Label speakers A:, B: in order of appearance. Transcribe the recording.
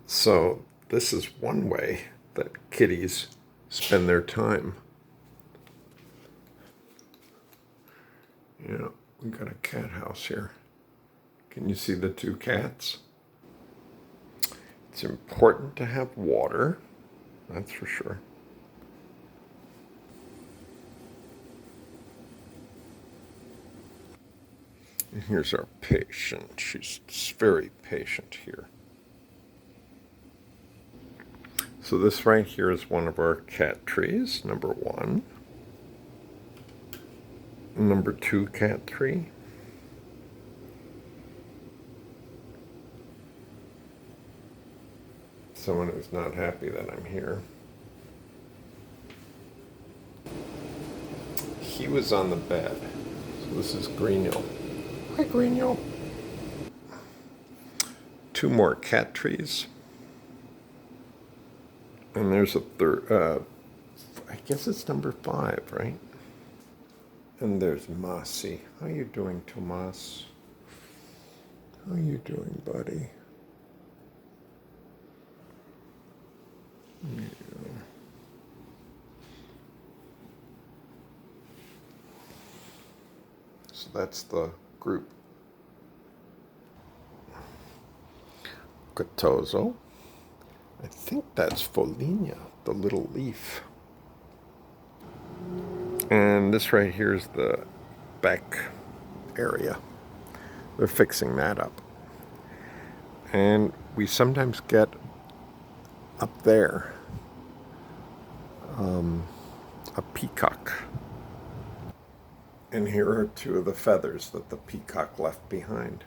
A: So this is one way that kitties spend their time. Yeah, we got a cat house here. Can you see the two cats? It's important to have water, that's for sure. And here's our patient. She's very patient here. So this right here is one of our cat trees, number 1. Number 2 cat tree. Someone who's not happy that I'm here. He was on the bed. So this is Greeniel. Hi, Greeniel. 2 more cat trees. And there's a third, I guess it's number 5, right? And there's Mossy. How you doing, Tomas? How you doing, buddy? Yeah. So that's the group. Cotoso. I think that's Folinia, the little leaf. And this right here is the back area. They're fixing that up. And we sometimes get up there a peacock. And here are 2 of the feathers that the peacock left behind.